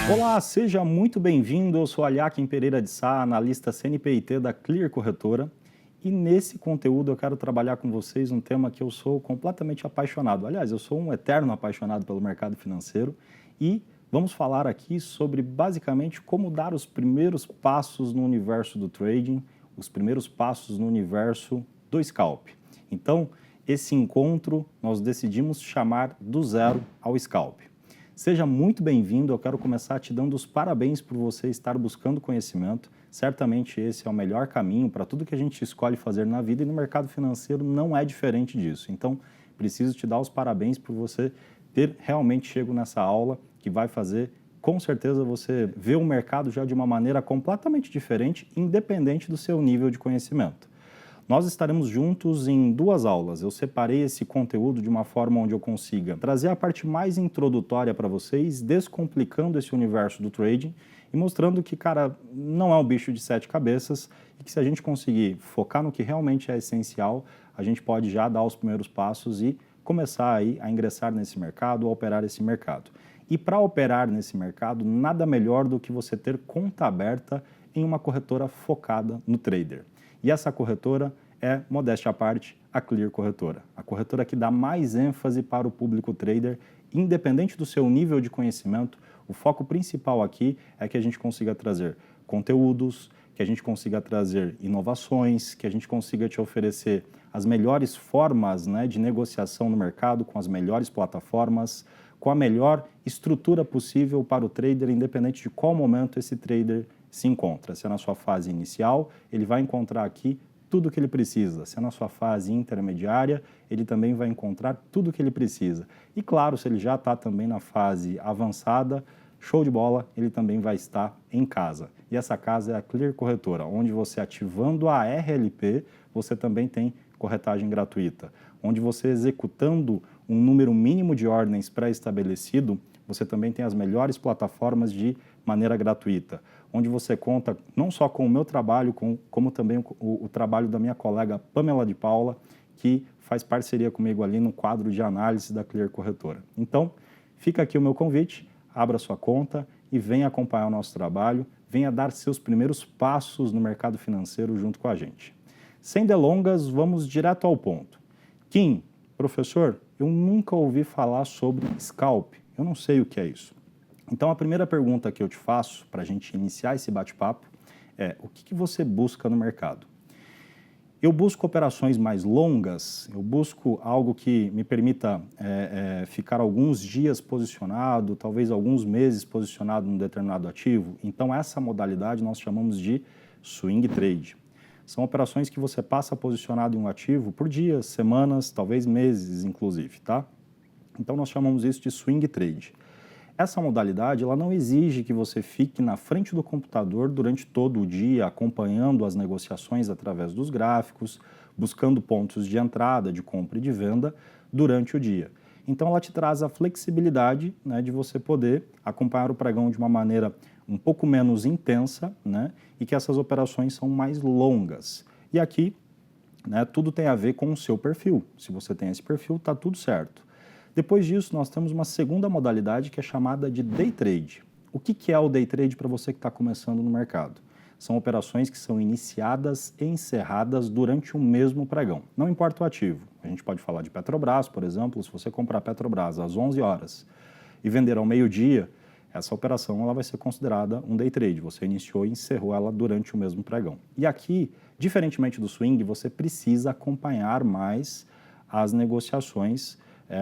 Olá, seja muito bem-vindo. Eu sou Aliakim Pereira de Sá, analista CNPIT da Clear Corretora. E nesse conteúdo eu quero trabalhar com vocês um tema que eu sou completamente apaixonado. Aliás, eu sou um eterno apaixonado pelo mercado financeiro e vamos falar aqui sobre basicamente como dar os primeiros passos no universo do trading, os primeiros passos no universo do scalp. Então, esse encontro nós decidimos chamar do zero ao scalp. Seja muito bem-vindo, eu quero começar te dando os parabéns por você estar buscando conhecimento. Certamente esse é o melhor caminho para tudo que a gente escolhe fazer na vida e no mercado financeiro não é diferente disso. Então, preciso te dar os parabéns por você ter realmente chego nessa aula que vai fazer, com certeza, você ver o mercado já de uma maneira completamente diferente, independente do seu nível de conhecimento. Nós estaremos juntos em 2 aulas. Eu separei esse conteúdo de uma forma onde eu consiga trazer a parte mais introdutória para vocês, descomplicando esse universo do trading e mostrando que, cara, não é um bicho de 7 cabeças e que se a gente conseguir focar no que realmente é essencial, a gente pode já dar os primeiros passos e começar aí a ingressar nesse mercado, a operar esse mercado. E para operar nesse mercado, nada melhor do que você ter conta aberta em uma corretora focada no trader. E essa corretora é, modéstia à parte, a Clear Corretora. A corretora que dá mais ênfase para o público trader, independente do seu nível de conhecimento. O foco principal aqui é que a gente consiga trazer conteúdos, que a gente consiga trazer inovações, que a gente consiga te oferecer as melhores formas, né, de negociação no mercado, com as melhores plataformas, com a melhor estrutura possível para o trader, independente de qual momento esse trader se encontra. Se é na sua fase inicial, ele vai encontrar aqui tudo o que ele precisa. Se é na sua fase intermediária, ele também vai encontrar tudo o que ele precisa. E claro, se ele já está também na fase avançada, show de bola, ele também vai estar em casa. E essa casa é a Clear Corretora, onde você ativando a RLP, você também tem corretagem gratuita. Onde você executando um número mínimo de ordens pré-estabelecido, você também tem as melhores plataformas de maneira gratuita, onde você conta não só com o meu trabalho, como também o trabalho da minha colega Pamela de Paula, que faz parceria comigo ali no quadro de análise da Clear Corretora. Então, fica aqui o meu convite, abra sua conta e venha acompanhar o nosso trabalho, venha dar seus primeiros passos no mercado financeiro junto com a gente. Sem delongas, vamos direto ao ponto. Kim, professor, eu nunca ouvi falar sobre scalp, eu não sei o que é isso. Então, a primeira pergunta que eu te faço para a gente iniciar esse bate-papo é: o que você busca no mercado? Eu busco operações mais longas, eu busco algo que me permita ficar alguns dias posicionado, talvez alguns meses posicionado num determinado ativo. Então, essa modalidade nós chamamos de swing trade. São operações que você passa posicionado em um ativo por dias, semanas, talvez meses, inclusive, tá? Então, nós chamamos isso de swing trade. Essa modalidade ela não exige que você fique na frente do computador durante todo o dia, acompanhando as negociações através dos gráficos, buscando pontos de entrada, de compra e de venda durante o dia. Então ela te traz a flexibilidade, né, de você poder acompanhar o pregão de uma maneira um pouco menos intensa, né, e que essas operações são mais longas. E aqui, né, tudo tem a ver com o seu perfil. Se você tem esse perfil, está tudo certo. Depois disso, nós temos uma segunda modalidade que é chamada de day trade. O que é o day trade para você que está começando no mercado? São operações que são iniciadas e encerradas durante o mesmo pregão. Não importa o ativo. A gente pode falar de Petrobras, por exemplo. Se você comprar Petrobras às 11 horas e vender ao meio-dia, essa operação ela vai ser considerada um day trade. Você iniciou e encerrou ela durante o mesmo pregão. E aqui, diferentemente do swing, você precisa acompanhar mais as negociações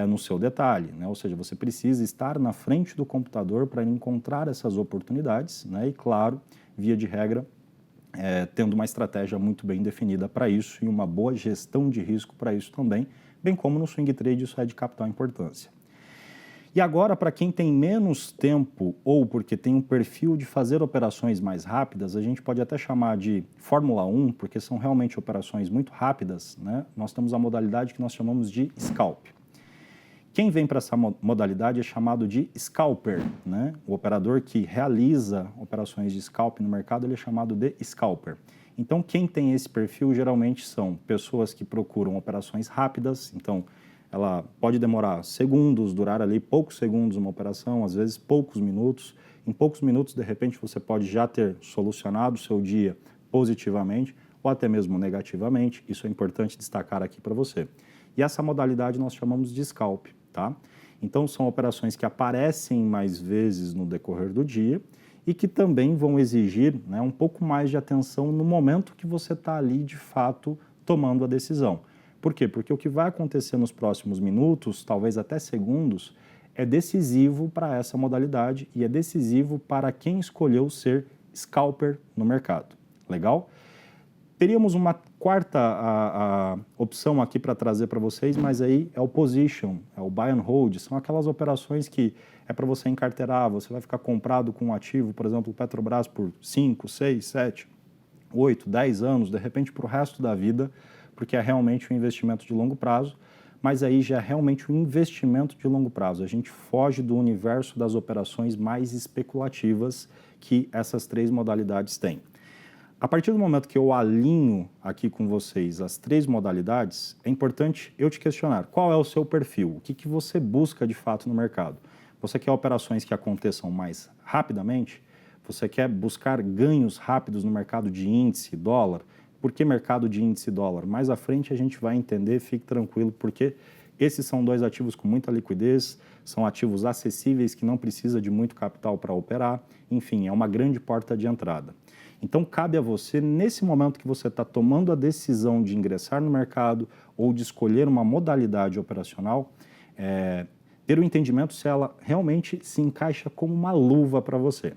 no seu detalhe, né? Ou seja, você precisa estar na frente do computador para encontrar essas oportunidades, né? E claro, via de regra, tendo uma estratégia muito bem definida para isso e uma boa gestão de risco para isso também, bem como no swing trade isso é de capital importância. E agora, para quem tem menos tempo ou porque tem um perfil de fazer operações mais rápidas, a gente pode até chamar de Fórmula 1, porque são realmente operações muito rápidas, né? Nós temos a modalidade que nós chamamos de scalp. Quem vem para essa modalidade é chamado de scalper, né? O operador que realiza operações de scalp no mercado, ele é chamado de scalper. Então, quem tem esse perfil geralmente são pessoas que procuram operações rápidas, então ela pode demorar segundos, durar ali poucos segundos uma operação, às vezes poucos minutos, Em poucos minutos, de repente, você pode já ter solucionado o seu dia positivamente ou até mesmo negativamente. Isso é importante destacar aqui para você. E essa modalidade nós chamamos de scalp, tá? Então, são operações que aparecem mais vezes no decorrer do dia e que também vão exigir, né, um pouco mais de atenção no momento que você está ali, de fato, tomando a decisão. Por quê? Porque o que vai acontecer nos próximos minutos, talvez até segundos, é decisivo para essa modalidade e é decisivo para quem escolheu ser scalper no mercado. Legal? Teríamos uma quarta opção aqui para trazer para vocês, mas aí é o position, é o buy and hold, são aquelas operações que é para você encarteirar, você vai ficar comprado com um ativo, por exemplo, o Petrobras por 5, 6, 7, 8, 10 anos, de repente para o resto da vida, porque é realmente um investimento de longo prazo, mas aí já é realmente um investimento de longo prazo. A gente foge do universo das operações mais especulativas que essas três modalidades têm. A partir do momento que eu alinho aqui com vocês as três modalidades, é importante eu te questionar qual é o seu perfil, o que você busca de fato no mercado. Você quer operações que aconteçam mais rapidamente? Você quer buscar ganhos rápidos no mercado de índice, dólar? Por que mercado de índice dólar? Mais à frente a gente vai entender, fique tranquilo, porque esses são dois ativos com muita liquidez, são ativos acessíveis que não precisa de muito capital para operar, enfim, é uma grande porta de entrada. Então, cabe a você, nesse momento que você está tomando a decisão de ingressar no mercado ou de escolher uma modalidade operacional, ter o entendimento se ela realmente se encaixa como uma luva para você.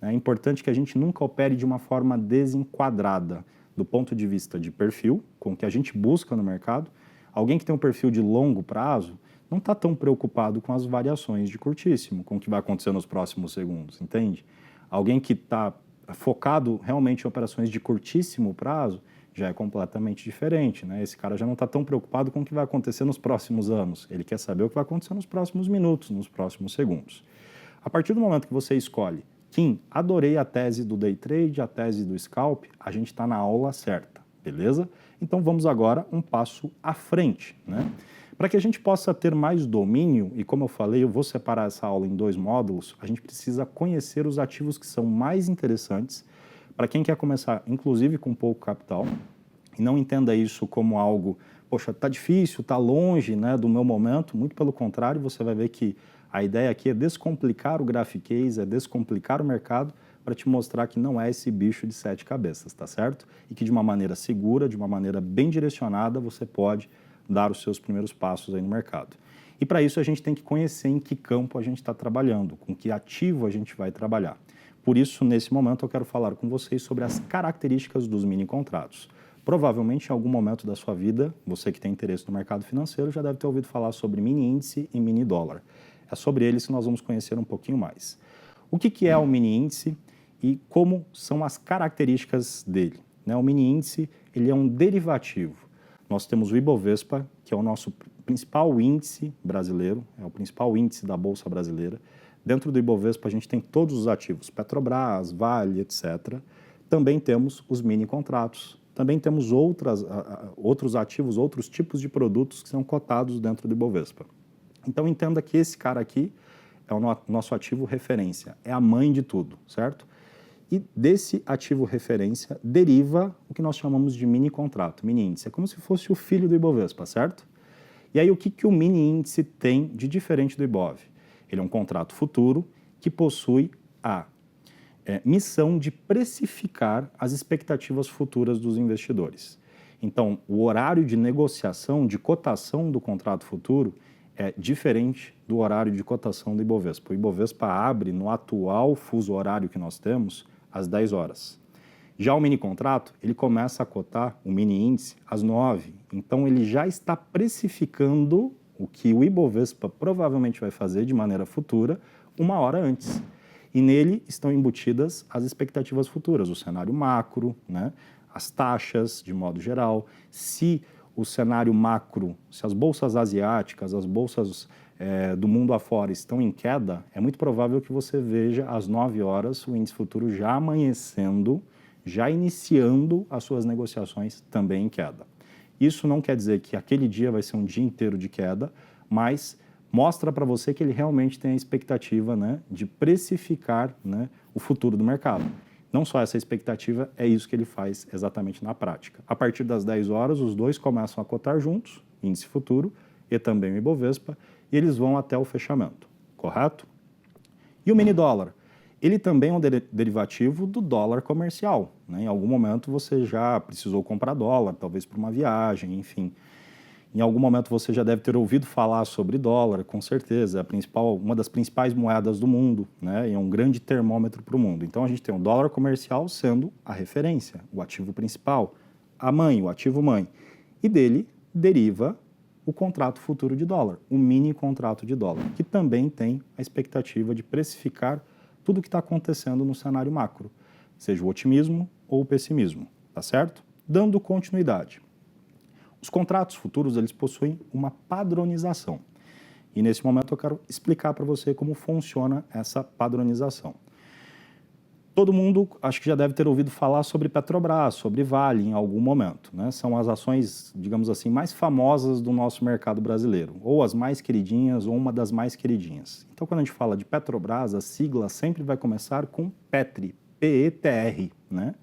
É importante que a gente nunca opere de uma forma desenquadrada, do ponto de vista de perfil, com o que a gente busca no mercado. Alguém que tem um perfil de longo prazo não está tão preocupado com as variações de curtíssimo, com o que vai acontecer nos próximos segundos, entende? Alguém que está focado realmente em operações de curtíssimo prazo já é completamente diferente, né? Esse cara já não está tão preocupado com o que vai acontecer nos próximos anos, ele quer saber o que vai acontecer nos próximos minutos, nos próximos segundos. A partir do momento que você escolhe, Kim, adorei a tese do day trade, a tese do scalp, a gente está na aula certa, beleza? Então vamos agora um passo à frente, né? Para que a gente possa ter mais domínio, e como eu falei, eu vou separar essa aula em dois módulos, a gente precisa conhecer os ativos que são mais interessantes para quem quer começar, inclusive com pouco capital, e não entenda isso como algo, poxa, está difícil, está longe, né, do meu momento, muito pelo contrário, você vai ver que a ideia aqui é descomplicar o Graphicase, é descomplicar o mercado para te mostrar que não é esse bicho de 7 cabeças, tá certo? E que de uma maneira segura, de uma maneira bem direcionada, você pode dar os seus primeiros passos aí no mercado. E para isso a gente tem que conhecer em que campo a gente está trabalhando, com que ativo a gente vai trabalhar. Por isso, nesse momento, eu quero falar com vocês sobre as características dos mini contratos. Provavelmente, em algum momento da sua vida, você que tem interesse no mercado financeiro já deve ter ouvido falar sobre mini índice e mini dólar. É sobre eles que nós vamos conhecer um pouquinho mais. O que é o mini índice e como são as características dele? O mini índice ele é um derivativo. Nós temos o Ibovespa, que é o nosso principal índice brasileiro, é o principal índice da Bolsa Brasileira. Dentro do Ibovespa a gente tem todos os ativos, Petrobras, Vale, etc. Também temos os mini contratos, também temos outros ativos, outros tipos de produtos que são cotados dentro do Ibovespa. Então entenda que esse cara aqui é o nosso ativo referência, é a mãe de tudo, certo? E desse ativo referência deriva o que nós chamamos de mini contrato, mini índice. É como se fosse o filho do Ibovespa, certo? E aí o que o mini índice tem de diferente do Ibov? Ele é um contrato futuro que possui a missão de precificar as expectativas futuras dos investidores. Então, o horário de negociação, de cotação do contrato futuro é diferente do horário de cotação do Ibovespa. O Ibovespa abre no atual fuso horário que nós temos às 10 horas. Já o mini contrato, ele começa a cotar o mini índice às 9. Então, ele já está precificando o que o Ibovespa provavelmente vai fazer de maneira futura uma hora antes. E nele estão embutidas as expectativas futuras, o cenário macro, né, as taxas de modo geral, se o cenário macro, se as bolsas asiáticas, as bolsas do mundo afora estão em queda, é muito provável que você veja às 9 horas o índice futuro já amanhecendo, já iniciando as suas negociações também em queda. Isso não quer dizer que aquele dia vai ser um dia inteiro de queda, mas mostra para você que ele realmente tem a expectativa, né, de precificar, né, o futuro do mercado. Não só essa expectativa, é isso que ele faz exatamente na prática. A partir das 10 horas, os dois começam a cotar juntos, índice futuro e também o Ibovespa, e eles vão até o fechamento, correto? E o mini dólar? Ele também é um derivativo do dólar comercial, né? Em algum momento você já precisou comprar dólar, talvez para uma viagem, enfim. Em algum momento você já deve ter ouvido falar sobre dólar, com certeza, é uma das principais moedas do mundo, né? E é um grande termômetro para o mundo. Então a gente tem o dólar comercial sendo a referência, o ativo principal, a mãe, o ativo mãe. E dele deriva o contrato futuro de dólar, o mini contrato de dólar, que também tem a expectativa de precificar tudo o que está acontecendo no cenário macro, seja o otimismo ou o pessimismo, tá certo? Dando continuidade. Os contratos futuros, eles possuem uma padronização. E nesse momento eu quero explicar para você como funciona essa padronização. Todo mundo, acho que já deve ter ouvido falar sobre Petrobras, sobre Vale em algum momento, né? São as ações, digamos assim, mais famosas do nosso mercado brasileiro, ou as mais queridinhas, ou uma das mais queridinhas. Então, quando a gente fala de Petrobras, a sigla sempre vai começar com PETR, P-E-T-R, né?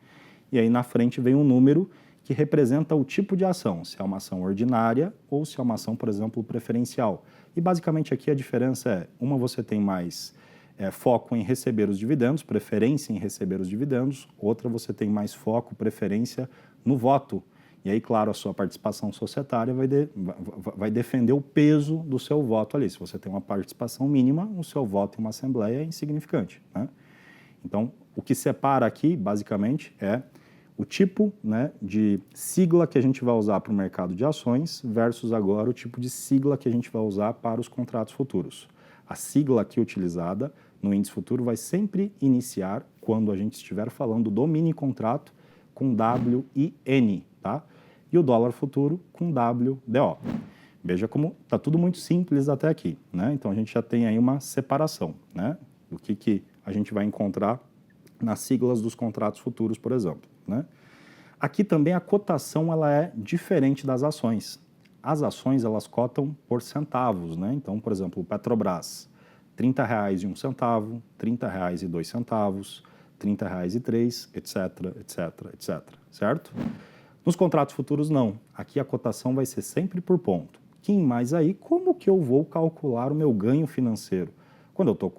E aí na frente vem um número que representa o tipo de ação, se é uma ação ordinária ou se é uma ação, por exemplo, preferencial. E basicamente aqui a diferença é, uma você tem mais foco em receber os dividendos, preferência em receber os dividendos, outra você tem mais foco, preferência no voto. E aí, claro, a sua participação societária vai defender o peso do seu voto ali. Se você tem uma participação mínima, o seu voto em uma assembleia é insignificante, né? Então, o que separa aqui, basicamente, é o tipo, né, de sigla que a gente vai usar para o mercado de ações versus agora o tipo de sigla que a gente vai usar para os contratos futuros. A sigla aqui utilizada no índice futuro vai sempre iniciar, quando a gente estiver falando do mini contrato, com WIN, tá? E o dólar futuro com WDO. Veja como está tudo muito simples até aqui, né? Então a gente já tem aí uma separação, né? Do que a gente vai encontrar nas siglas dos contratos futuros, por exemplo, né? Aqui também a cotação ela é diferente das ações. As ações elas cotam por centavos, né? Então, por exemplo, o Petrobras, R$ 30,01, R$ 30,02, R$ 30,03, etc, etc, etc, certo? Nos contratos futuros, não. Aqui a cotação vai ser sempre por ponto. Mas aí, como que eu vou calcular o meu ganho financeiro? Quando eu estou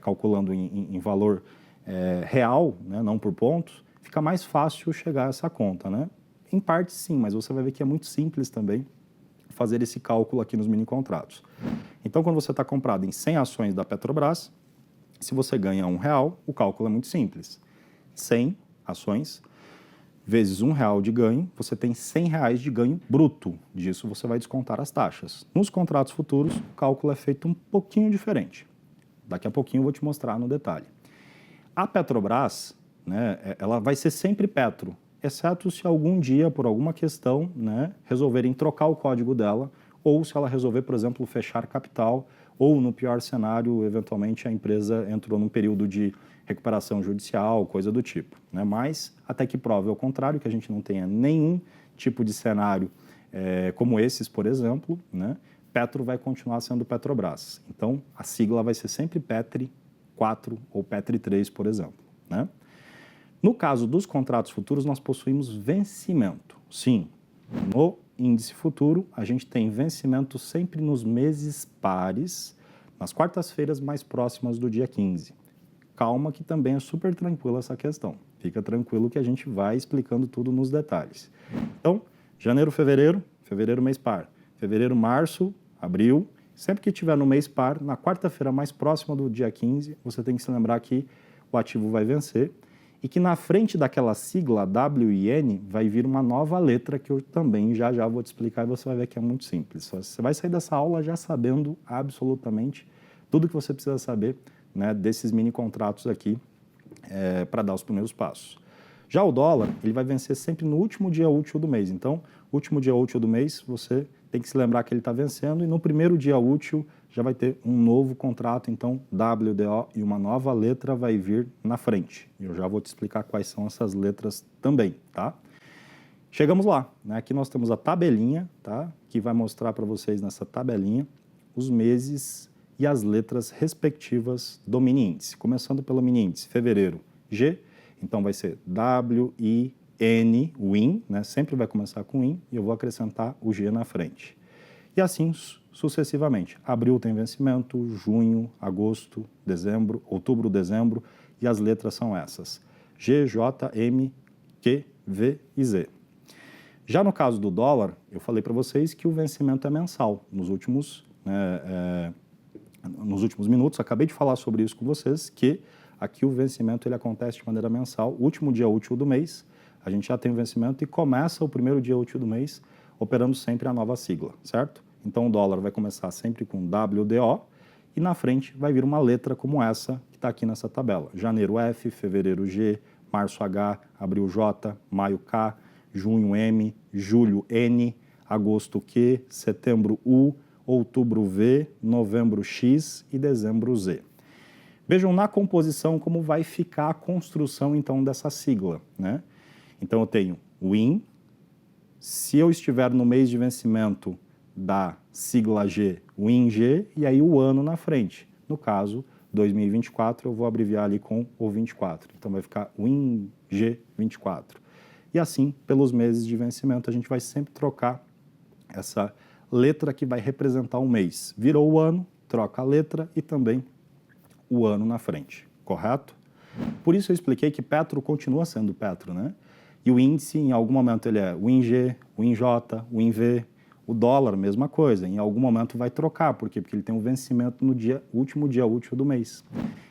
calculando em valor real, né, não por pontos, fica mais fácil chegar a essa conta, né? Em parte, sim, mas você vai ver que é muito simples também fazer esse cálculo aqui nos mini contratos. Então, quando você está comprado em 100 ações da Petrobras, se você ganha R$1, o cálculo é muito simples. 100 ações vezes R$1 de ganho, você tem R$100 de ganho bruto. Disso você vai descontar as taxas. Nos contratos futuros, o cálculo é feito um pouquinho diferente. Daqui a pouquinho eu vou te mostrar no detalhe. A Petrobras, né, ela vai ser sempre Petro, exceto se algum dia, por alguma questão, né, resolverem trocar o código dela, ou se ela resolver, por exemplo, fechar capital, ou no pior cenário, eventualmente a empresa entrou num período de recuperação judicial, coisa do tipo, né? Mas até que prove ao contrário, que a gente não tenha nenhum tipo de cenário como esses, por exemplo, né? Petro vai continuar sendo Petrobras. Então, a sigla vai ser sempre Petri 4 ou Petri 3, por exemplo, né? No caso dos contratos futuros, nós possuímos vencimento. Sim, no índice futuro, a gente tem vencimento sempre nos meses pares, nas quartas-feiras mais próximas do dia 15. Calma que também é super tranquila essa questão. Fica tranquilo que a gente vai explicando tudo nos detalhes. Então, janeiro, fevereiro mês par. Fevereiro, março, abril. Sempre que tiver no mês par, na quarta-feira mais próxima do dia 15, você tem que se lembrar que o ativo vai vencer e que na frente daquela sigla WIN vai vir uma nova letra que eu também já vou te explicar e você vai ver que é muito simples. Você vai sair dessa aula já sabendo absolutamente tudo que você precisa saber, né, desses mini contratos aqui para dar os primeiros passos. Já o dólar, ele vai vencer sempre no último dia útil do mês. Então, último dia útil do mês, você tem que se lembrar que ele está vencendo e no primeiro dia útil já vai ter um novo contrato, então WDO e uma nova letra vai vir na frente. Eu já vou te explicar quais são essas letras também, tá? Chegamos lá, né? Aqui nós temos a tabelinha, tá? Que vai mostrar para vocês nessa tabelinha os meses e as letras respectivas do mini índice. Começando pelo mini índice, fevereiro, G, então vai ser W-I-N, WIN, né? Sempre vai começar com WIN e eu vou acrescentar o G na frente. E assim sucessivamente. Abril tem vencimento, junho, agosto, dezembro, outubro, dezembro, e as letras são essas: G, J, M, Q, V e Z. Já no caso do dólar, eu falei para vocês que o vencimento é mensal. Nos últimos minutos, acabei de falar sobre isso com vocês, que aqui o vencimento ele acontece de maneira mensal. O último dia útil do mês, a gente já tem o vencimento e começa o primeiro dia útil do mês operando sempre a nova sigla, certo? Então o dólar vai começar sempre com WDO e na frente vai vir uma letra como essa que está aqui nessa tabela. Janeiro F, fevereiro G, março H, abril J, maio K, junho M, julho N, agosto Q, setembro U, outubro V, novembro X e dezembro Z. Vejam na composição como vai ficar a construção então dessa sigla, né? Então eu tenho WIN, se eu estiver no mês de vencimento da sigla G, WIN-G, e aí o ano na frente. No caso, 2024, eu vou abreviar ali com o 24. Então vai ficar WIN-G24. E assim, pelos meses de vencimento, a gente vai sempre trocar essa letra que vai representar um mês. Virou o ano, troca a letra e também o ano na frente, correto? Por isso eu expliquei que Petro continua sendo Petro, né? E o índice, em algum momento, ele é WIN-G, WIN-J, WIN-V. O dólar, mesma coisa, em algum momento vai trocar. Por quê? Porque ele tem um vencimento no último dia útil do mês.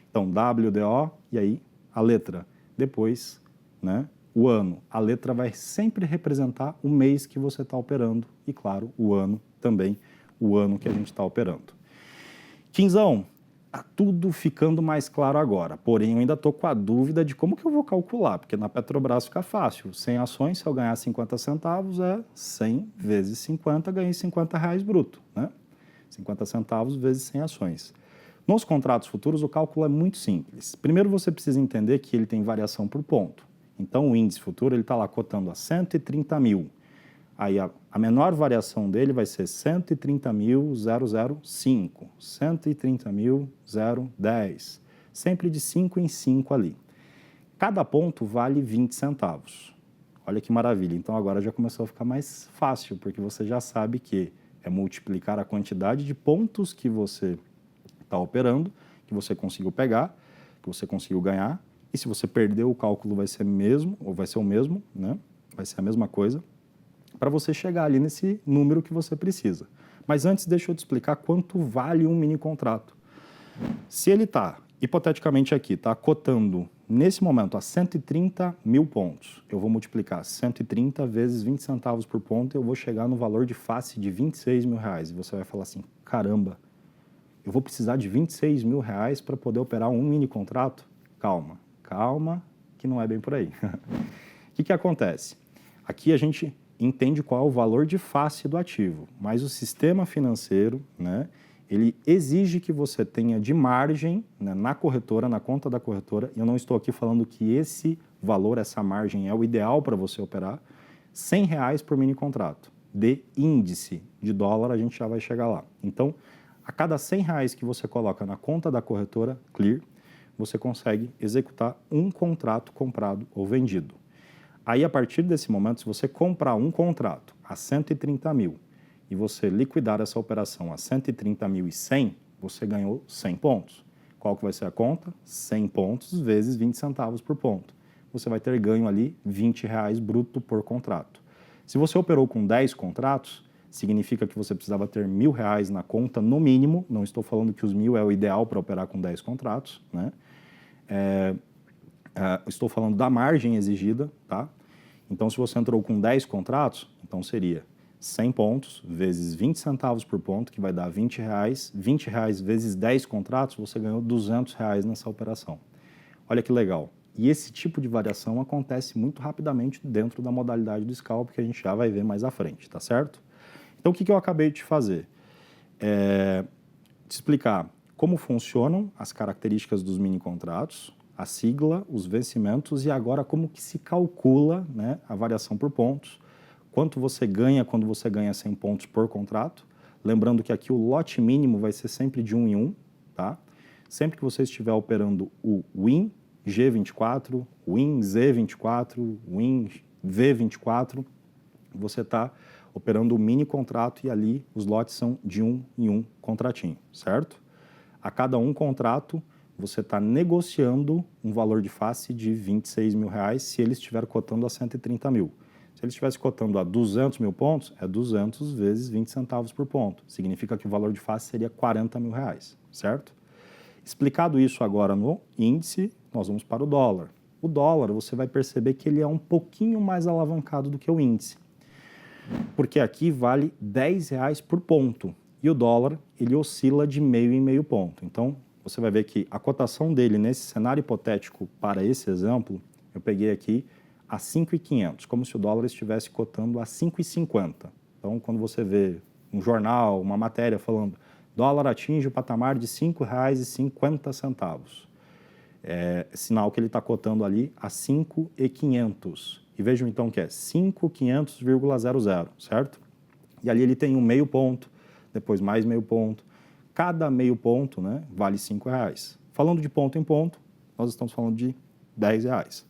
Então, WDO e aí a letra. Depois, né, o ano. A letra vai sempre representar o mês que você está operando e, claro, o ano também, o ano que a gente está operando. Quinzão, está tudo ficando mais claro agora, porém eu ainda estou com a dúvida de como que eu vou calcular, porque na Petrobras fica fácil. 100 ações, se eu ganhar 50 centavos, é 100 vezes 50, ganhei R$50 bruto, né? 50 centavos vezes 100 ações. Nos contratos futuros, o cálculo é muito simples. Primeiro, você precisa entender que ele tem variação por ponto. Então, o índice futuro está lá cotando a 130 mil. Aí a menor variação dele vai ser 130.005, 130.010, sempre de 5 em 5 ali. Cada ponto vale 20 centavos. Olha que maravilha. Então agora já começou a ficar mais fácil, porque você já sabe que é multiplicar a quantidade de pontos que você está operando, que você conseguiu pegar, que você conseguiu ganhar. E se você perdeu, o cálculo vai ser mesmo, ou vai ser o mesmo, né? Vai ser a mesma coisa, para você chegar ali nesse número que você precisa. Mas antes, deixa eu te explicar quanto vale um mini contrato. Se ele está, hipoteticamente aqui, está cotando, nesse momento, a 130 mil pontos, eu vou multiplicar 130 vezes 20 centavos por ponto e eu vou chegar no valor de face de R$26 mil. E você vai falar assim, caramba, eu vou precisar de R$26 mil para poder operar um mini contrato? Calma, calma, que não é bem por aí. O que acontece? Aqui a gente entende qual é o valor de face do ativo, mas o sistema financeiro, né, ele exige que você tenha de margem, né, na corretora, na conta da corretora, e eu não estou aqui falando que esse valor, essa margem é o ideal para você operar, R$100 por mini contrato. De índice de dólar, a gente já vai chegar lá. Então, a cada R$100 que você coloca na conta da corretora, Clear, você consegue executar um contrato comprado ou vendido. Aí, a partir desse momento, se você comprar um contrato a 130 mil e você liquidar essa operação a 130.100, você ganhou 100 pontos. Qual que vai ser a conta? 100 pontos vezes 20 centavos por ponto. Você vai ter ganho ali R$20 bruto por contrato. Se você operou com 10 contratos, significa que você precisava ter R$1.000 na conta no mínimo. Não estou falando que os 1.000 é o ideal para operar com 10 contratos, né? Estou falando da margem exigida, tá? Então, se você entrou com 10 contratos, então seria 100 pontos vezes 20 centavos por ponto, que vai dar R$20. R$20 vezes 10 contratos, você ganhou R$200 nessa operação. Olha que legal. E esse tipo de variação acontece muito rapidamente dentro da modalidade do scalp, que a gente já vai ver mais à frente, tá certo? Então, o que eu acabei de fazer? Te explicar como funcionam as características dos mini contratos, a sigla, os vencimentos e agora como que se calcula, né, a variação por pontos, quanto você ganha quando você ganha 100 pontos por contrato. Lembrando que aqui o lote mínimo vai ser sempre de 1 em 1, tá? Sempre que você estiver operando o WIN G24, WIN Z24, WIN V24, você está operando o mini contrato e ali os lotes são de 1 em 1 contratinho, certo? A cada um contrato, você está negociando um valor de face de R$26 mil se ele estiver cotando a 130 mil. Se ele estivesse cotando a 200 mil pontos, é 200 vezes 20 centavos por ponto. Significa que o valor de face seria 40 mil reais, certo? Explicado isso agora no índice, nós vamos para o dólar. O dólar, você vai perceber que ele é um pouquinho mais alavancado do que o índice, porque aqui vale R$10 por ponto e o dólar ele oscila de meio em meio ponto. Então, você vai ver que a cotação dele nesse cenário hipotético para esse exemplo, eu peguei aqui a 5.500, como se o dólar estivesse cotando a 5,50. Então, quando você vê um jornal, uma matéria falando dólar atinge o patamar de R$ 5,50, é sinal que ele está cotando ali a 5.500. E vejam então que é 5.500,00, certo? E ali ele tem um meio ponto, depois mais meio ponto. Cada meio ponto, né, vale R$5. Falando de ponto em ponto, nós estamos falando de R$10.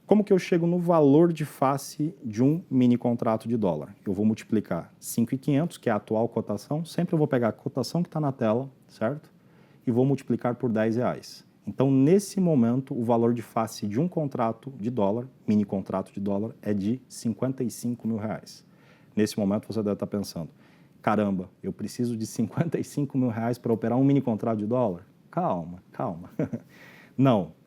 Como que eu chego no valor de face de um mini contrato de dólar? Eu vou multiplicar 5.500, que é a atual cotação, sempre eu vou pegar a cotação que está na tela, certo? E vou multiplicar por R$10. Então, nesse momento, o valor de face de um contrato de dólar, mini contrato de dólar, é de R$55 mil. Nesse momento, você deve estar pensando, caramba, eu preciso de R$55 mil para operar um mini contrato de dólar? Calma, calma. Não.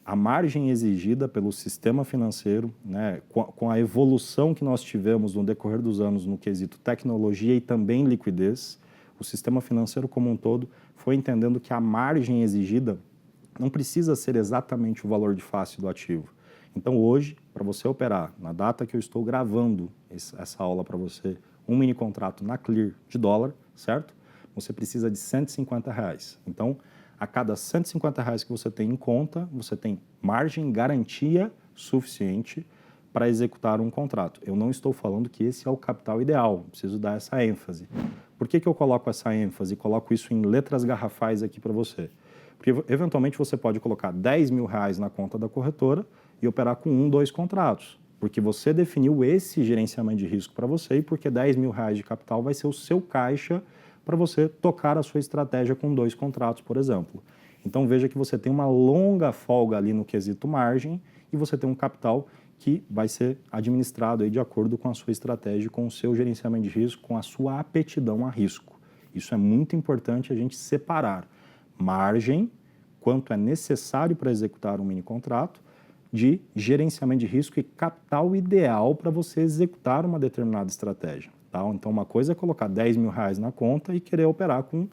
A margem exigida pelo sistema financeiro, né, com a evolução que nós tivemos no decorrer dos anos no quesito tecnologia e também liquidez, o sistema financeiro como um todo foi entendendo que a margem exigida não precisa ser exatamente o valor de face do ativo. Então hoje, para você operar, na data que eu estou gravando essa aula para você, um mini contrato na Clear de dólar, certo? Você precisa de R$150. Então, a cada R$150 que você tem em conta, você tem margem, garantia suficiente para executar um contrato. Eu não estou falando que esse é o capital ideal, preciso dar essa ênfase. Por que eu coloco essa ênfase e coloco isso em letras garrafais aqui para você? Porque, eventualmente, você pode colocar R$10 mil na conta da corretora e operar com 1, 2 contratos, porque você definiu esse gerenciamento de risco para você e porque R$10 mil de capital vai ser o seu caixa para você tocar a sua estratégia com 2 contratos, por exemplo. Então, veja que você tem uma longa folga ali no quesito margem e você tem um capital que vai ser administrado aí de acordo com a sua estratégia, com o seu gerenciamento de risco, com a sua aptidão a risco. Isso é muito importante a gente separar margem, quanto é necessário para executar um mini contrato, de gerenciamento de risco e capital ideal para você executar uma determinada estratégia. Tá? Então, uma coisa é colocar R$10 mil na conta e querer operar com,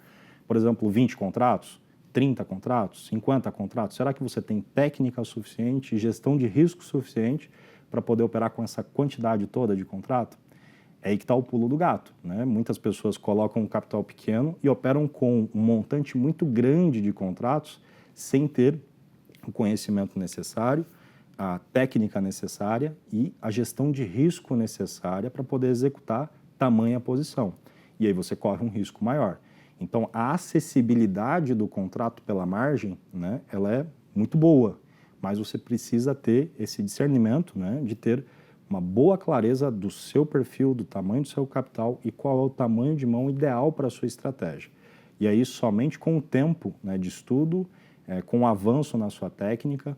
por exemplo, 20 contratos, 30 contratos, 50 contratos. Será que você tem técnica suficiente, gestão de risco suficiente para poder operar com essa quantidade toda de contrato? É aí que está o pulo do gato, né? Muitas pessoas colocam um capital pequeno e operam com um montante muito grande de contratos sem ter o conhecimento necessário, a técnica necessária e a gestão de risco necessária para poder executar tamanha posição. E aí você corre um risco maior. Então, a acessibilidade do contrato pela margem, né, ela é muito boa, mas você precisa ter esse discernimento, né, de ter uma boa clareza do seu perfil, do tamanho do seu capital e qual é o tamanho de mão ideal para a sua estratégia. E aí, somente com o tempo, né, de estudo, com o avanço na sua técnica,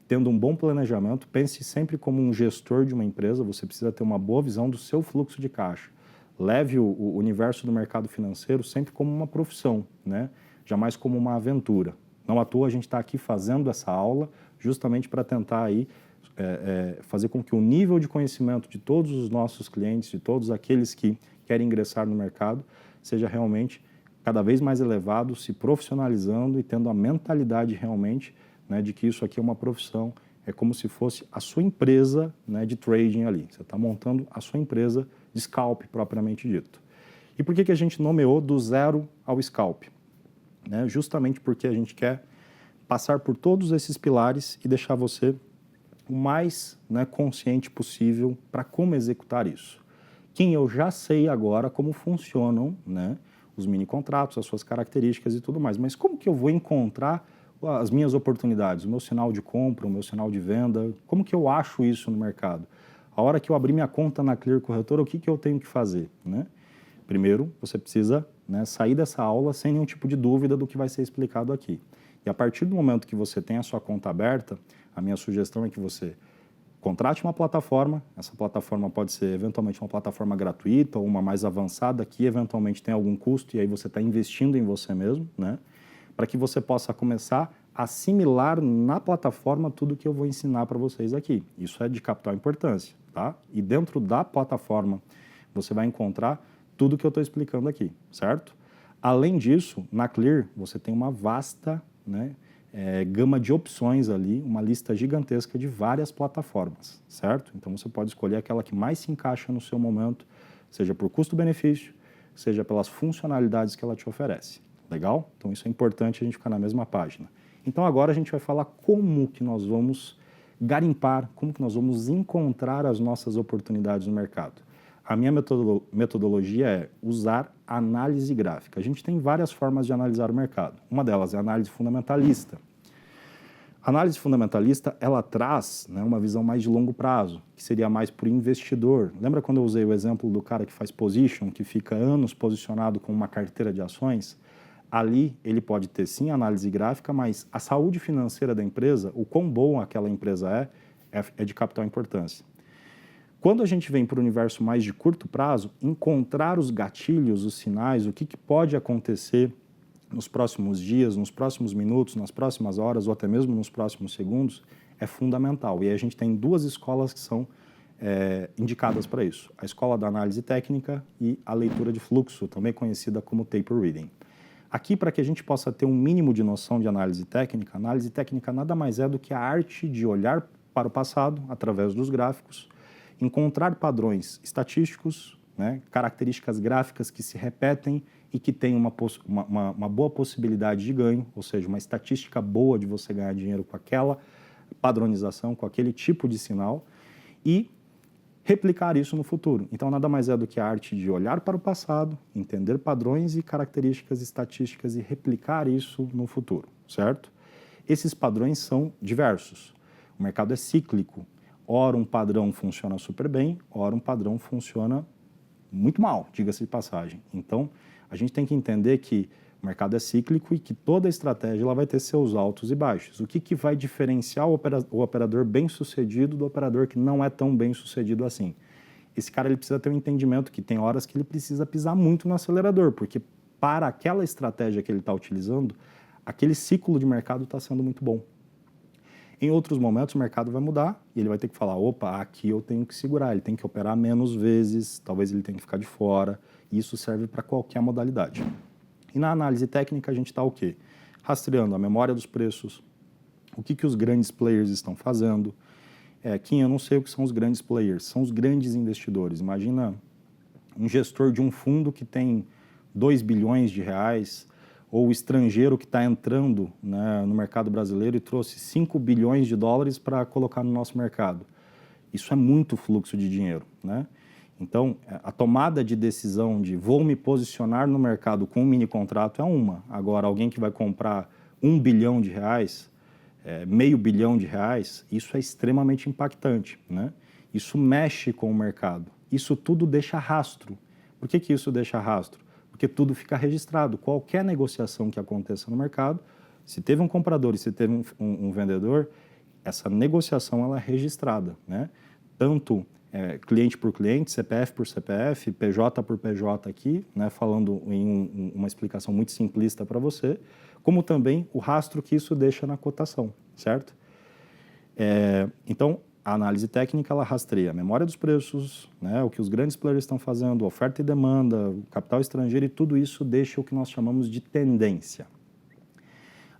tendo um bom planejamento, pense sempre como um gestor de uma empresa, você precisa ter uma boa visão do seu fluxo de caixa. Leve o universo do mercado financeiro sempre como uma profissão, né? Jamais como uma aventura. Não à toa a gente está aqui fazendo essa aula justamente para tentar aí, fazer com que o nível de conhecimento de todos os nossos clientes, de todos aqueles que querem ingressar no mercado, seja realmente cada vez mais elevado, se profissionalizando e tendo a mentalidade realmente, né, de que isso aqui é uma profissão, é como se fosse a sua empresa, né, de trading ali. Você está montando a sua empresa de scalp, propriamente dito. E por que a gente nomeou do zero ao scalp? Né, justamente porque a gente quer passar por todos esses pilares e deixar você o mais, né, consciente possível para como executar isso. Kim, eu já sei agora como funcionam, né, os mini contratos, as suas características e tudo mais, mas como que eu vou encontrar as minhas oportunidades, o meu sinal de compra, o meu sinal de venda, como que eu acho isso no mercado? A hora que eu abrir minha conta na Clear Corretora, o que que eu tenho que fazer, né? Primeiro, você precisa, né, sair dessa aula sem nenhum tipo de dúvida do que vai ser explicado aqui. E a partir do momento que você tem a sua conta aberta, a minha sugestão é que você contrate uma plataforma. Essa plataforma pode ser eventualmente uma plataforma gratuita ou uma mais avançada que eventualmente tem algum custo e aí você está investindo em você mesmo, né? Para que você possa começar a assimilar na plataforma tudo que eu vou ensinar para vocês aqui. Isso é de capital importância, tá? E dentro da plataforma você vai encontrar tudo que eu estou explicando aqui, certo? Além disso, na Clear você tem uma vasta, né, gama de opções ali, uma lista gigantesca de várias plataformas, certo? Então você pode escolher aquela que mais se encaixa no seu momento, seja por custo-benefício, seja pelas funcionalidades que ela te oferece. Legal? Então isso é importante a gente ficar na mesma página. Então agora a gente vai falar como que nós vamos garimpar, como que nós vamos encontrar as nossas oportunidades no mercado. A minha metodologia é usar análise gráfica. A gente tem várias formas de analisar o mercado. Uma delas é a análise fundamentalista. A análise fundamentalista, ela traz, né, uma visão mais de longo prazo, que seria mais para o investidor. Lembra quando eu usei o exemplo do cara que faz position, que fica anos posicionado com uma carteira de ações? Ali ele pode ter sim análise gráfica, mas a saúde financeira da empresa, o quão boa aquela empresa é de capital importância. Quando a gente vem para o universo mais de curto prazo, encontrar os gatilhos, os sinais, o que pode acontecer nos próximos dias, nos próximos minutos, nas próximas horas ou até mesmo nos próximos segundos, é fundamental. E aí a gente tem duas escolas que são indicadas para isso. A escola da análise técnica e a leitura de fluxo, também conhecida como taper reading. Aqui, para que a gente possa ter um mínimo de noção de análise técnica nada mais é do que a arte de olhar para o passado, através dos gráficos, encontrar padrões estatísticos, né, características gráficas que se repetem e que têm uma boa possibilidade de ganho, ou seja, uma estatística boa de você ganhar dinheiro com aquela padronização, com aquele tipo de sinal, e replicar isso no futuro. Então, nada mais é do que a arte de olhar para o passado, entender padrões e características estatísticas e replicar isso no futuro, certo? Esses padrões são diversos. O mercado é cíclico. Ora um padrão funciona super bem, ora um padrão funciona muito mal, diga-se de passagem. Então, a gente tem que entender que o mercado é cíclico e que toda estratégia ela vai ter seus altos e baixos. O que vai diferenciar o operador bem-sucedido do operador que não é tão bem-sucedido assim? Esse cara ele precisa ter um entendimento que tem horas que ele precisa pisar muito no acelerador, porque para aquela estratégia que ele está utilizando, aquele ciclo de mercado está sendo muito bom. Em outros momentos, o mercado vai mudar e ele vai ter que falar, opa, aqui eu tenho que segurar, ele tem que operar menos vezes, talvez ele tenha que ficar de fora, e isso serve para qualquer modalidade. E na análise técnica, a gente está o quê? Rastreando a memória dos preços, o que os grandes players estão fazendo. Kim, eu não sei o que são os grandes players, são os grandes investidores. Imagina um gestor de um fundo que tem 2 bilhões de reais, ou o estrangeiro que está entrando, né, no mercado brasileiro e trouxe 5 bilhões de dólares para colocar no nosso mercado. Isso é muito fluxo de dinheiro, né? Então, a tomada de decisão de vou me posicionar no mercado com um mini contrato é uma. Agora, alguém que vai comprar 1 bilhão de reais, meio bilhão de reais, isso é extremamente impactante, né? Isso mexe com o mercado. Isso tudo deixa rastro. Por que isso deixa rastro? Porque tudo fica registrado. Qualquer negociação que aconteça no mercado, se teve um comprador e se teve um vendedor, essa negociação ela é registrada, né? Tanto cliente por cliente, CPF por CPF, PJ por PJ aqui, né? Falando em uma explicação muito simplista para você, como também o rastro que isso deixa na cotação, certo? Então, a análise técnica, ela rastreia a memória dos preços, né, o que os grandes players estão fazendo, oferta e demanda, o capital estrangeiro, e tudo isso deixa o que nós chamamos de tendência.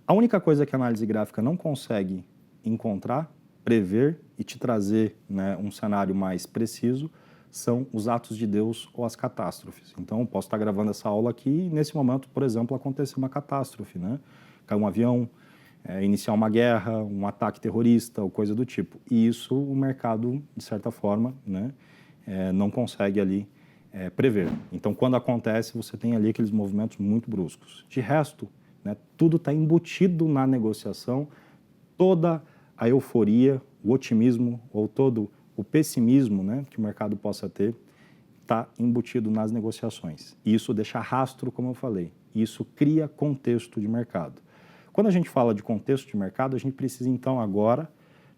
A única coisa que a análise gráfica não consegue encontrar, prever e te trazer, né, um cenário mais preciso são os atos de Deus ou as catástrofes. Então, eu posso estar gravando essa aula aqui e, nesse momento, por exemplo, acontecer uma catástrofe, né? Cai um avião, iniciar uma guerra, um ataque terrorista ou coisa do tipo. E isso o mercado, de certa forma, né, não consegue ali prever. Então, quando acontece, você tem ali aqueles movimentos muito bruscos. De resto, né, tudo está embutido na negociação, toda a euforia, o otimismo ou todo o pessimismo, né, que o mercado possa ter, está embutido nas negociações. E isso deixa rastro, como eu falei. Isso cria contexto de mercado. Quando a gente fala de contexto de mercado, a gente precisa então agora,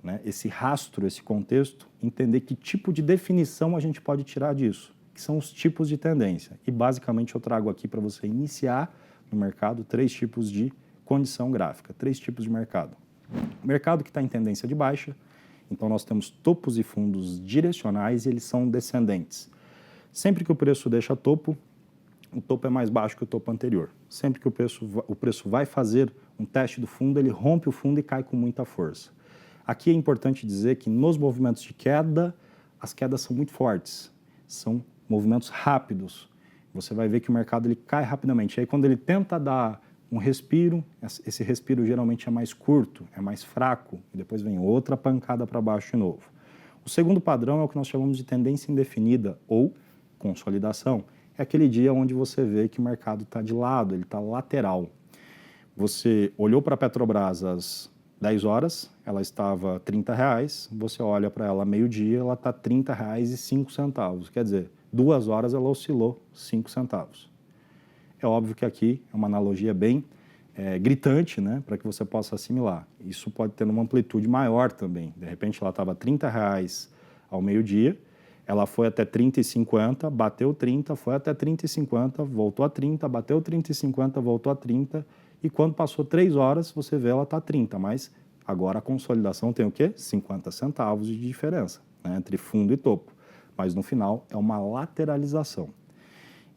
né, esse rastro, esse contexto, entender que tipo de definição a gente pode tirar disso, que são os tipos de tendência. E basicamente eu trago aqui para você iniciar no mercado 3 tipos de condição gráfica, 3 tipos de mercado. Mercado que está em tendência de baixa, então nós temos topos e fundos direcionais e eles são descendentes. Sempre que o preço deixa topo, o topo é mais baixo que o topo anterior. Sempre que o preço vai fazer um teste do fundo, ele rompe o fundo e cai com muita força. Aqui é importante dizer que nos movimentos de queda, as quedas são muito fortes, são movimentos rápidos. Você vai ver que o mercado ele cai rapidamente. Aí quando ele tenta dar um respiro, esse respiro geralmente é mais curto, é mais fraco, e depois vem outra pancada para baixo de novo. O segundo padrão é o que nós chamamos de tendência indefinida ou consolidação. É aquele dia onde você vê que o mercado está de lado, ele está lateral. Você olhou para a Petrobras às 10 horas, ela estava R$ 30, você olha para ela meio-dia, ela está R$ 30,05. Quer dizer, 2 horas ela oscilou 5 centavos. É óbvio que aqui é uma analogia bem gritante, né, para que você possa assimilar. Isso pode ter uma amplitude maior também. De repente ela estava R$ 30 ao meio-dia, ela foi até 30,50, bateu 30, foi até 30,50, voltou a 30, bateu 30,50, voltou a 30, e quando passou 3 horas, você vê ela está 30, mas agora a consolidação tem o quê? 50 centavos de diferença, né, entre fundo e topo. Mas no final é uma lateralização.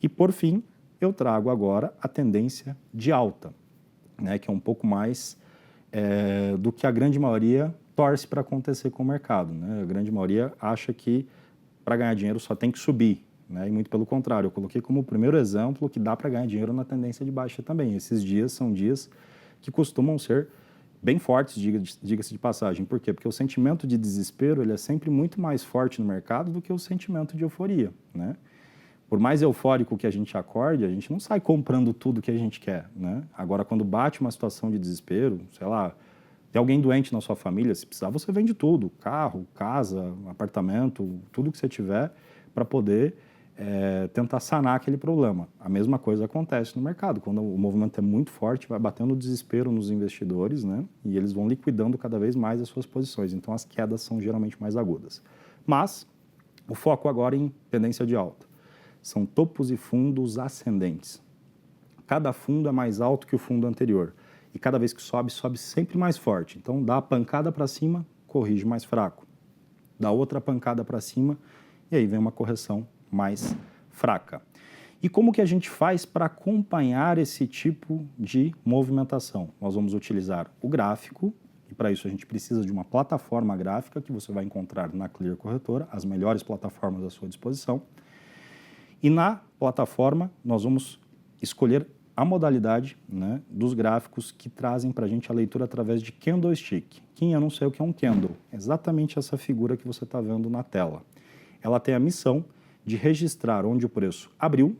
E por fim, eu trago agora a tendência de alta, né, que é um pouco mais do que a grande maioria torce para acontecer com o mercado, né? A grande maioria acha que para ganhar dinheiro só tem que subir, né? E muito pelo contrário, eu coloquei como o primeiro exemplo que dá para ganhar dinheiro na tendência de baixa também. Esses dias são dias que costumam ser bem fortes, diga-se de passagem. Por quê? Porque o sentimento de desespero ele é sempre muito mais forte no mercado do que o sentimento de euforia, né? Por mais eufórico que a gente acorde, a gente não sai comprando tudo que a gente quer, né? Agora, quando bate uma situação de desespero, sei lá, tem alguém doente na sua família, se precisar, você vende tudo, carro, casa, apartamento, tudo que você tiver para poder tentar sanar aquele problema. A mesma coisa acontece no mercado, quando o movimento é muito forte, vai batendo desespero nos investidores, né? E eles vão liquidando cada vez mais as suas posições, então as quedas são geralmente mais agudas. Mas o foco agora é em tendência de alta. São topos e fundos ascendentes. Cada fundo é mais alto que o fundo anterior. E cada vez que sobe, sobe sempre mais forte. Então, dá a pancada para cima, corrige mais fraco. Dá outra pancada para cima e aí vem uma correção mais fraca. E como que a gente faz para acompanhar esse tipo de movimentação? Nós vamos utilizar o gráfico, e para isso a gente precisa de uma plataforma gráfica que você vai encontrar na Clear Corretora, as melhores plataformas à sua disposição. E na plataforma nós vamos escolher a modalidade, né, dos gráficos que trazem para a gente a leitura através de candlestick. Quem eu não sei o que é um candle? Exatamente essa figura que você está vendo na tela. Ela tem a missão de registrar onde o preço abriu,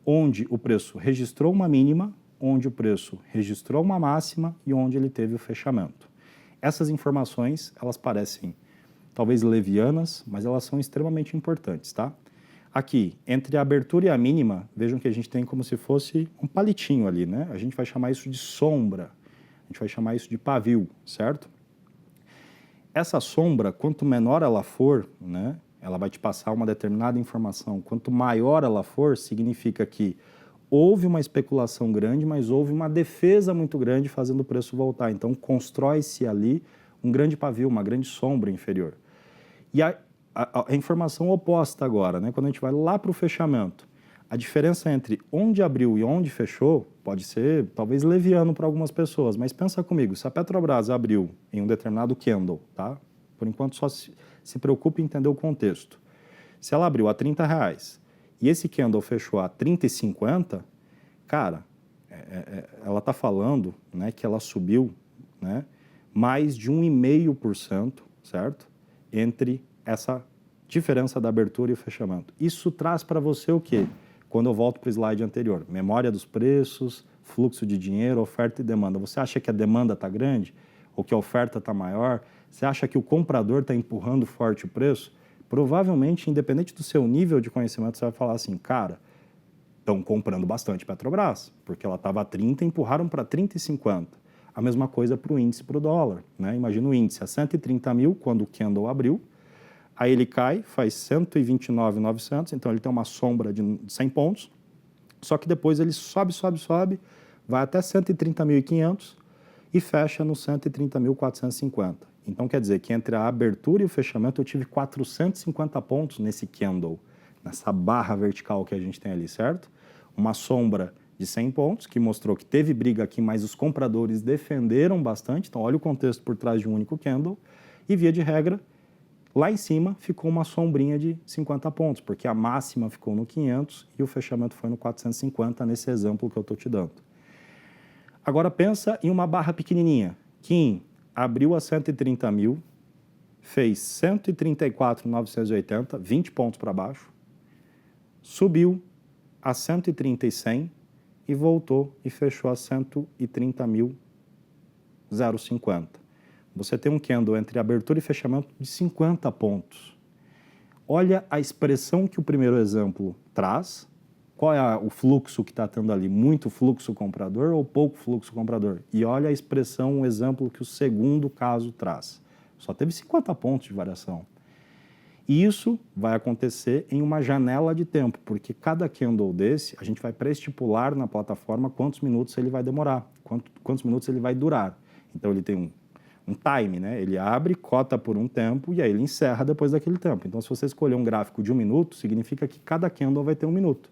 onde o preço registrou uma mínima, onde o preço registrou uma máxima e onde ele teve o fechamento. Essas informações, elas parecem talvez levianas, mas elas são extremamente importantes, tá? Aqui, entre a abertura e a mínima, vejam que a gente tem como se fosse um palitinho ali, né? A gente vai chamar isso de sombra, a gente vai chamar isso de pavio, certo? Essa sombra, quanto menor ela for, né, ela vai te passar uma determinada informação. Quanto maior ela for, significa que houve uma especulação grande, mas houve uma defesa muito grande fazendo o preço voltar. Então, constrói-se ali um grande pavio, uma grande sombra inferior. E a informação oposta agora, né? Quando a gente vai lá para o fechamento, a diferença entre onde abriu e onde fechou pode ser talvez leviano para algumas pessoas, mas pensa comigo, se a Petrobras abriu em um determinado candle, tá? Por enquanto só se preocupe em entender o contexto. Se ela abriu a R$ 30 e esse candle fechou a R$ 30,50, cara, ela está falando, né, que ela subiu, né, mais de 1,5%, certo? Entre essa diferença da abertura e o fechamento. Isso traz para você o quê? Quando eu volto para o slide anterior, memória dos preços, fluxo de dinheiro, oferta e demanda. Você acha que a demanda está grande ou que a oferta está maior? Você acha que o comprador está empurrando forte o preço? Provavelmente, independente do seu nível de conhecimento, você vai falar assim, cara, estão comprando bastante Petrobras, porque ela estava a 30 e empurraram para 30,50. A mesma coisa para o índice, para o dólar. Né? Imagina o índice a 130 mil quando o candle abriu, aí ele cai, faz 129.900, então ele tem uma sombra de 100 pontos, só que depois ele sobe, vai até 130.500 e fecha no 130.450. Então quer dizer que entre a abertura e o fechamento eu tive 450 pontos nesse candle, nessa barra vertical que a gente tem ali, certo? Uma sombra de 100 pontos, que mostrou que teve briga aqui, mas os compradores defenderam bastante, então olha o contexto por trás de um único candle, e via de regra, lá em cima ficou uma sombrinha de 50 pontos, porque a máxima ficou no 500 e o fechamento foi no 450, nesse exemplo que eu estou te dando. Agora pensa em uma barra pequenininha. Kim abriu a 130 mil, fez 134.980, 20 pontos para baixo, subiu a 130.100 e voltou e fechou a 130.050. Você tem um candle entre abertura e fechamento de 50 pontos. Olha a expressão que o primeiro exemplo traz. Qual é o fluxo que está tendo ali? Muito fluxo comprador ou pouco fluxo comprador? E olha a expressão, o exemplo que o segundo caso traz. Só teve 50 pontos de variação. E isso vai acontecer em uma janela de tempo, porque cada candle desse, a gente vai pré-estipular na plataforma quantos minutos ele vai demorar, quantos minutos ele vai durar. Então ele tem um time, né? Ele abre, cota por um tempo e aí ele encerra depois daquele tempo. Então, se você escolher um gráfico de 1 minuto, significa que cada candle vai ter 1 minuto.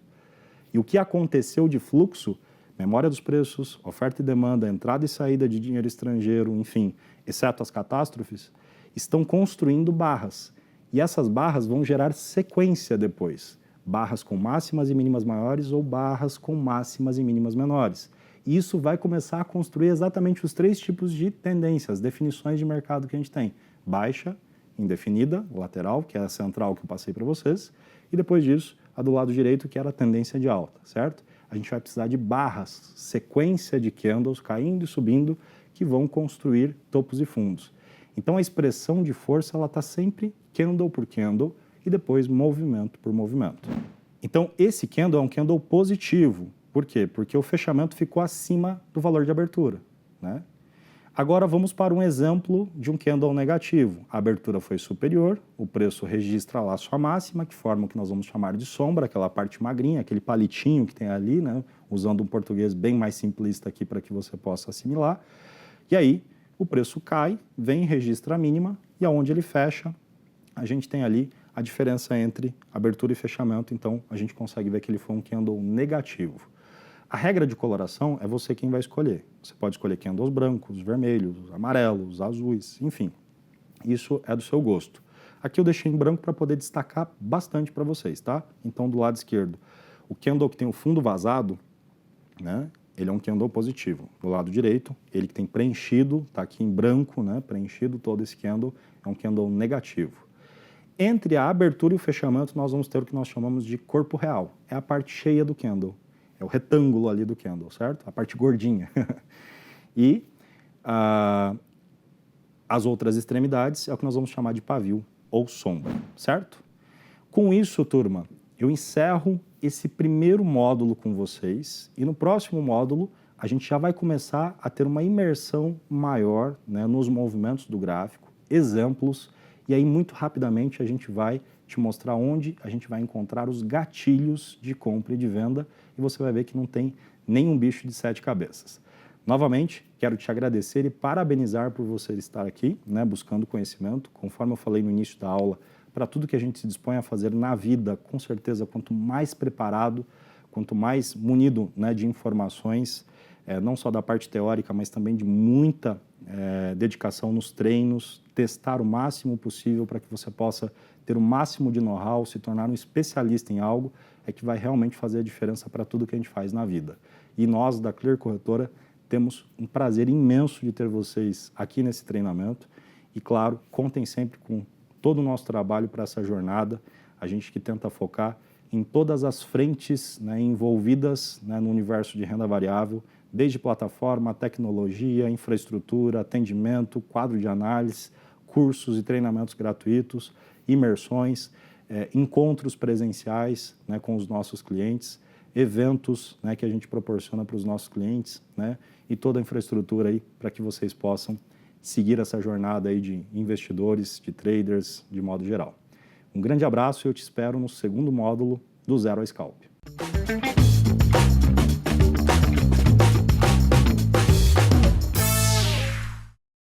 E o que aconteceu de fluxo, memória dos preços, oferta e demanda, entrada e saída de dinheiro estrangeiro, enfim, exceto as catástrofes, estão construindo barras. E essas barras vão gerar sequência depois. Barras com máximas e mínimas maiores ou barras com máximas e mínimas menores. E isso vai começar a construir exatamente os 3 tipos de tendências, definições de mercado que a gente tem. Baixa, indefinida, lateral, que é a central que eu passei para vocês, e depois disso, a do lado direito, que era a tendência de alta, certo? A gente vai precisar de barras, sequência de candles caindo e subindo, que vão construir topos e fundos. Então a expressão de força ela está sempre candle por candle e depois movimento por movimento. Então esse candle é um candle positivo. Por quê? Porque o fechamento ficou acima do valor de abertura, né? Agora vamos para um exemplo de um candle negativo. A abertura foi superior, o preço registra lá sua máxima, que forma o que nós vamos chamar de sombra, aquela parte magrinha, aquele palitinho que tem ali, né? Usando um português bem mais simplista aqui para que você possa assimilar. E aí o preço cai, vem e registra a mínima, e aonde ele fecha, a gente tem ali a diferença entre abertura e fechamento, então a gente consegue ver que ele foi um candle negativo. A regra de coloração é você quem vai escolher. Você pode escolher candles brancos, vermelhos, amarelos, azuis, enfim. Isso é do seu gosto. Aqui eu deixei em branco para poder destacar bastante para vocês, tá? Então, do lado esquerdo, o candle que tem o fundo vazado, né? Ele é um candle positivo. Do lado direito, ele que tem preenchido, está aqui em branco, né? Preenchido todo esse candle, é um candle negativo. Entre a abertura e o fechamento, nós vamos ter o que nós chamamos de corpo real. É a parte cheia do candle. É o retângulo ali do candle, certo? A parte gordinha. E as outras extremidades é o que nós vamos chamar de pavio ou sombra, certo? Com isso, turma, eu encerro esse primeiro módulo com vocês e no próximo módulo a gente já vai começar a ter uma imersão maior, né, nos movimentos do gráfico, exemplos, e aí muito rapidamente a gente vai te mostrar onde a gente vai encontrar os gatilhos de compra e de venda e você vai ver que não tem nenhum bicho de 7 cabeças. Novamente, quero te agradecer e parabenizar por você estar aqui, né, buscando conhecimento. Conforme eu falei no início da aula, para tudo que a gente se dispõe a fazer na vida, com certeza, quanto mais preparado, quanto mais munido, né, de informações, não só da parte teórica, mas também de muita dedicação nos treinos, testar o máximo possível para que você possa ter o máximo de know-how, se tornar um especialista em algo, é que vai realmente fazer a diferença para tudo que a gente faz na vida. E nós, da Clear Corretora, temos um prazer imenso de ter vocês aqui nesse treinamento e, claro, contem sempre com todo o nosso trabalho para essa jornada, a gente que tenta focar em todas as frentes, né, envolvidas, né, no universo de renda variável, desde plataforma, tecnologia, infraestrutura, atendimento, quadro de análise, cursos e treinamentos gratuitos, imersões, encontros presenciais, né, com os nossos clientes, eventos, né, que a gente proporciona para os nossos clientes, né, e toda a infraestrutura aí para que vocês possam seguir essa jornada aí de investidores, de traders, de modo geral. Um grande abraço e eu te espero no segundo módulo do Zero ao Scalp.